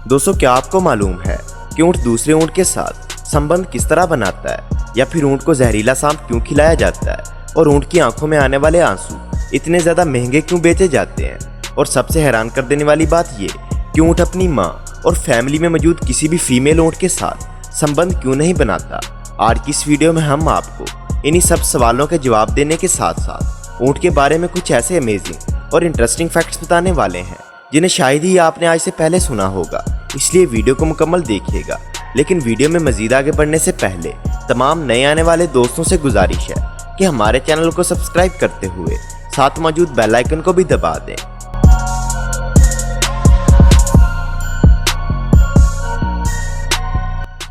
दोस्तों, क्या आपको मालूम है कि ऊँट दूसरे ऊँट के साथ संबंध किस तरह बनाता है, या फिर ऊँट को जहरीला सांप क्यों खिलाया जाता है, और ऊँट की आंखों में आने वाले आंसू इतने ज़्यादा महंगे क्यों बेचे जाते हैं। और सबसे हैरान कर देने वाली बात ये कि ऊँट अपनी माँ और फैमिली में मौजूद किसी भी फीमेल ऊँट के साथ संबंध क्यों नहीं बनाता। आज की इस वीडियो में हम आपको इन्हीं सब सवालों के जवाब देने के साथ साथ ऊँट के बारे में कुछ ऐसे अमेजिंग और इंटरेस्टिंग फैक्ट्स बताने वाले हैं जिन्हें शायद ही आपने आज से पहले सुना होगा, इसलिए वीडियो को मुकम्मल देखिएगा। लेकिन वीडियो में मजीद आगे बढ़ने से पहले तमाम नए आने वाले दोस्तों से गुजारिश है कि हमारे चैनल को सब्सक्राइब करते हुए साथ मौजूद बेल आइकन को भी दबा दें।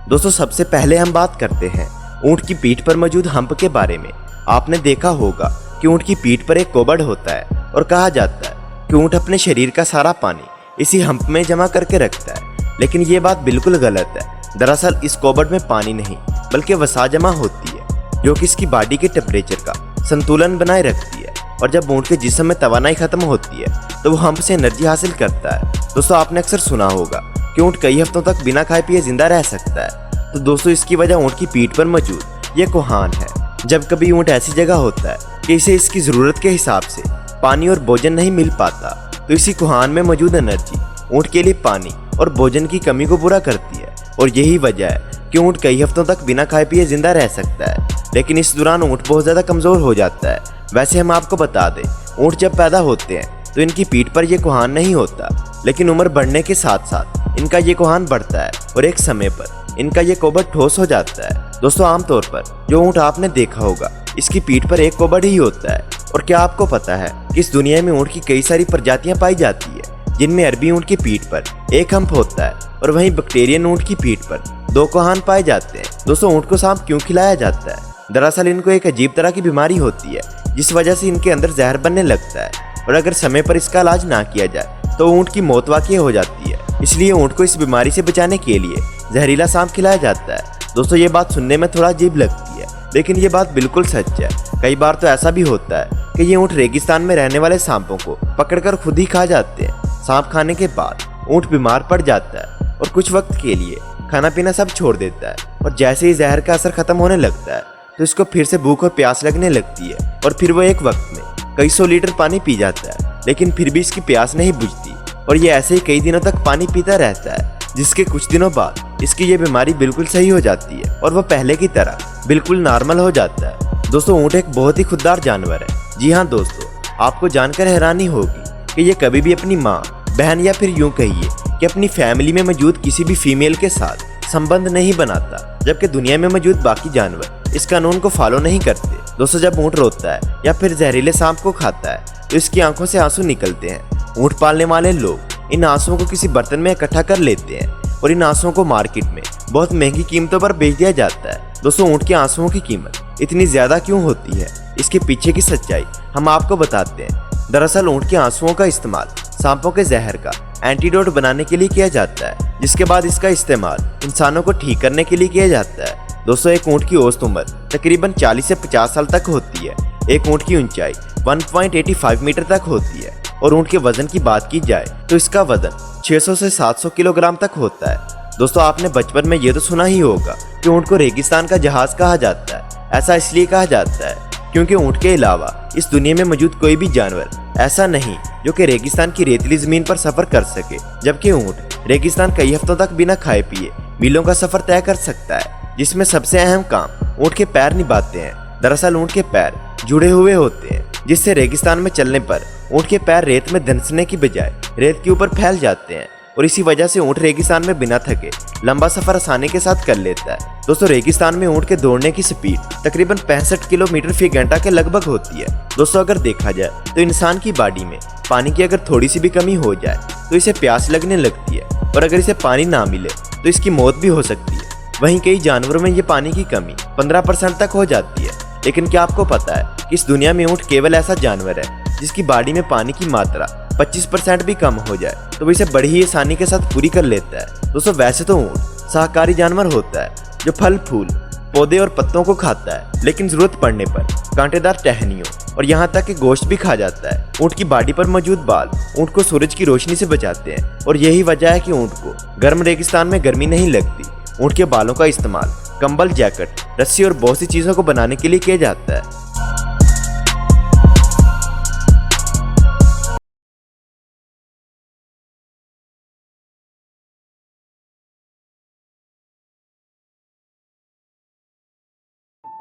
दोस्तों, सबसे पहले हम बात करते हैं ऊँट की पीठ पर मौजूद हम्प के बारे में। आपने देखा होगा कि ऊँट की पीठ पर एक कोबड़ होता है और कहा जाता है कि ऊँट अपने शरीर का सारा पानी इसी हम्प में जमा करके रखता है, लेकिन ये बात बिल्कुल गलत है। दरअसल इस कोबड़ में पानी नहीं बल्कि वसा जमा होती है जो कि इसकी बॉडी के टेम्परेचर का संतुलन बनाए रखती है। और जब ऊँट के जिस्म में तवानाई खत्म होती है तो वो हम्प से एनर्जी हासिल करता है। दोस्तों, आपने अक्सर सुना होगा कि ऊँट कई हफ्तों तक बिना खाए पिए जिंदा रह सकता है। तो दोस्तों, इसकी वजह ऊँट की पीठ पर मौजूद ये कोहान है। जब कभी ऊँट ऐसी जगह होता है कि इसे इसकी ज़रूरत के हिसाब से पानी और भोजन नहीं मिल पाता, तो इसी कोहान में मौजूद एनर्जी ऊँट के लिए पानी और भोजन की कमी को पूरा करती है। और यही वजह है कि ऊँट कई हफ्तों तक बिना खाए पिए जिंदा रह सकता है, लेकिन इस दौरान ऊँट बहुत ज़्यादा कमज़ोर हो जाता है। वैसे हम आपको बता दें, ऊँट जब पैदा होते हैं तो इनकी पीठ पर यह कोहान नहीं होता, लेकिन उम्र बढ़ने के साथ साथ इनका ये कोहान बढ़ता है और एक समय पर इनका ये कोबड़ ठोस हो जाता है। दोस्तों, आमतौर पर जो ऊँट आपने देखा होगा इसकी पीठ पर एक कोबड़ ही होता है। और क्या आपको पता है कि इस दुनिया में ऊँट की कई सारी प्रजातियां पाई जाती है, जिनमें अरबी ऊँट की पीठ पर एक हम्प होता है और वहीं बैक्टीरियन ऊँट की पीठ पर दो कोहान पाए जाते हैं। दोस्तों, ऊँट को सांप क्यों खिलाया जाता है? दरअसल इनको एक अजीब तरह की बीमारी होती है जिस वजह से इनके अंदर जहर बनने लगता है, और अगर समय पर इसका इलाज ना किया जाए तो ऊँट की मौत वाक़ई हो जाती है। इसलिए ऊँट को इस बीमारी से बचाने के लिए जहरीला सांप खिलाया जाता है। दोस्तों, ये बात सुनने में थोड़ा अजीब लगती है, लेकिन ये बात बिल्कुल सच है। कई बार तो ऐसा भी होता है कि ये ऊँट रेगिस्तान में रहने वाले सांपों को पकड़कर खुद ही खा जाते हैं। सांप खाने के बाद ऊँट बीमार पड़ जाता है और कुछ वक्त के लिए खाना पीना सब छोड़ देता है, और जैसे ही जहर का असर खत्म होने लगता है तो इसको फिर से भूख और प्यास लगने लगती है, और फिर वो एक वक्त में कई सौ लीटर पानी पी जाता है, लेकिन फिर भी इसकी प्यास नहीं बुझती, और ये ऐसे ही कई दिनों तक पानी पीता रहता है, जिसके कुछ दिनों बाद इसकी ये बीमारी बिल्कुल सही हो जाती है और वह पहले की तरह बिल्कुल नॉर्मल हो जाता है। दोस्तों, ऊँट एक बहुत ही खुददार जानवर है। जी हाँ दोस्तों, आपको जानकर हैरानी होगी कि ये कभी भी अपनी माँ, बहन या फिर यूं कहिए कि अपनी फैमिली में मौजूद किसी भी फीमेल के साथ संबंध नहीं बनाता, जबकि दुनिया में मौजूद बाकी जानवर इस कानून को फॉलो नहीं करते। दोस्तों, जब ऊँट रोता है या फिर जहरीले सांप को खाता है तो इसकी आंखों से आंसू निकलते हैं। ऊँट पालने वाले लोग इन आंसुओं को किसी बर्तन में इकट्ठा कर लेते हैं और इन आंसुओं को मार्केट में बहुत महंगी कीमतों पर बेच दिया जाता है। दोस्तों, ऊँट के आंसुओं की कीमत इतनी ज्यादा क्यों होती है, इसके पीछे की सच्चाई हम आपको बताते हैं। दरअसल ऊँट के आंसुओं का इस्तेमाल सांपों के जहर का एंटीडोट बनाने के लिए किया जाता है, जिसके बाद इसका इस्तेमाल इंसानों को ठीक करने के लिए किया जाता है। दोस्तों, एक ऊँट की औसत उम्र तकरीबन 40 से 50 साल तक होती है। एक ऊँट की ऊंचाई 1.85 मीटर तक होती है, और ऊँट के वजन की बात की जाए तो इसका वजन 600 से 700 किलोग्राम तक होता है। दोस्तों, आपने बचपन में ये तो सुना ही होगा कि ऊँट को रेगिस्तान का जहाज कहा जाता है। ऐसा इसलिए कहा जाता है क्योंकि ऊँट के अलावा इस दुनिया में मौजूद कोई भी जानवर ऐसा नहीं जो कि रेगिस्तान की रेतीली जमीन पर सफर कर सके, जबकि ऊँट रेगिस्तान कई हफ्तों तक बिना खाए पिए मीलों का सफर तय कर सकता है, जिसमें सबसे अहम काम ऊँट के पैर निभाते हैं। दरअसल ऊँट के पैर जुड़े हुए होते हैं, जिससे रेगिस्तान में चलने पर ऊँट के पैर रेत में धंसने की बजाय रेत के ऊपर फैल जाते हैं, और इसी वजह से ऊँट रेगिस्तान में बिना थके लंबा सफर आसानी के साथ कर लेता है। दोस्तों, रेगिस्तान में ऊँट के दौड़ने की स्पीड तकरीबन 65 किलोमीटर फी घंटा के लगभग होती है। दोस्तों, अगर देखा जाए तो इंसान की बॉडी में पानी की अगर थोड़ी सी भी कमी हो जाए तो इसे प्यास लगने लगती है, और अगर इसे पानी ना मिले तो इसकी मौत भी हो सकती है। वहीं कई जानवरों में ये पानी की कमी 15% तक हो जाती है। लेकिन क्या आपको पता है कि इस दुनिया में ऊँट केवल ऐसा जानवर है जिसकी बॉडी में पानी की मात्रा 25% भी कम हो जाए तो वो इसे बड़ी ही आसानी के साथ पूरी कर लेता है। दोस्तों, वैसे तो ऊँट शाकाहारी जानवर होता है जो फल फूल, पौधे और पत्तों को खाता है, लेकिन जरूरत पड़ने पर कांटेदार टहनियों और यहाँ तक कि गोश्त भी खा जाता है। ऊँट की बॉडी पर मौजूद बाल ऊँट को सूरज की रोशनी से बचाते हैं और यही वजह है कि ऊँट को गर्म रेगिस्तान में गर्मी नहीं लगती। ऊँट के बालों का इस्तेमाल कंबल, जैकेट, रस्सी और बहुत सी चीजों को बनाने के लिए किया जाता है।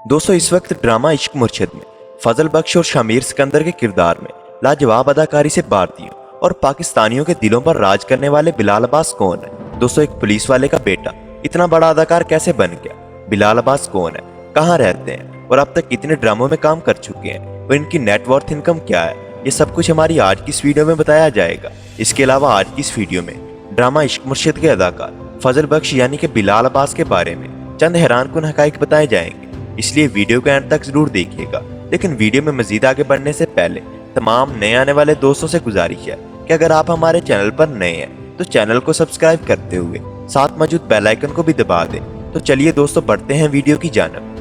दोस्तों, इस वक्त ड्रामा इश्क मुर्शिद में फजल बख्श और शामिर सिकंदर के किरदार में लाजवाब अदाकारी से भारतीयों और पाकिस्तानियों के दिलों पर राज करने वाले बिलाल अब्बास कौन है? दोस्तों, एक पुलिस वाले का बेटा इतना बड़ा अदाकार कैसे बन गया? बिलाल अब्बास कौन है, कहाँ रहते हैं और अब तक कितने ड्रामों में काम कर चुके हैं और इनकी नेटवर्थ इनकम क्या है? ये सब कुछ हमारी आज की इस वीडियो में बताया जाएगा। इसके अलावा आज की इस वीडियो में ड्रामा इश्क मुर्शिद के अदाकार फजल बख्श यानी कि बिलाल अब्बास के बारे में चंद हैरानकुन हकाइक बताए जाएंगे, इसलिए वीडियो के अंत तक जरूर देखिएगा। लेकिन वीडियो में मजीद आगे बढ़ने से पहले तमाम नए आने वाले दोस्तों से गुजारिश है कि अगर आप हमारे चैनल पर नए हैं तो चैनल को सब्सक्राइब करते हुए साथ मौजूद बेल आइकन को भी दबा दें। तो चलिए दोस्तों, बढ़ते हैं वीडियो की जानिब।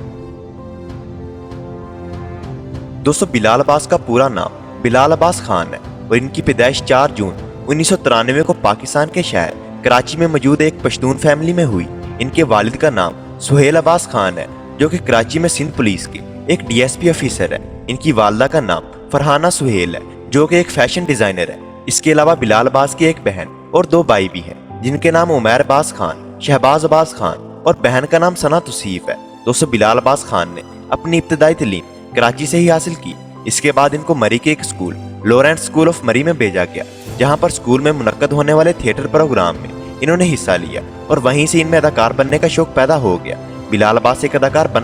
दोस्तों, बिलाल अब्बास का पूरा नाम बिलाल अब्बास खान है और इनकी पैदाइश 4 जून 1993 को पाकिस्तान के शहर कराची में मौजूद एक पश्तून फैमिली में हुई। इनके वालिद का नाम सुहेल अब्बास खान है, जो कि कराची में सिंध पुलिस के एक डीएसपी ऑफिसर है। इनकी वालदा का नाम फरहाना सुहेल है, जो कि एक फैशन डिजाइनर है। इसके अलावा बिलाल अब्बास की एक बहन और 2 भाई भी हैं, जिनके नाम उमैर अब्बास खान, शहबाज अब्बास खान और बहन का नाम सना तुसीफ है। दोस्तों, बिलाल अब्बास खान ने अपनी इब्तदाई तालीम कराची से ही हासिल की। इसके बाद इनको मरी के एक स्कूल लॉरेंस स्कूल ऑफ मरी में भेजा गया, जहाँ पर स्कूल में मुनक्कद होने वाले थिएटर प्रोग्राम में इन्होंने हिस्सा लिया और वहीं से इनमें अदाकार बनने का शौक पैदा हो गया। बिलाल अब्बास एक अदाकार बन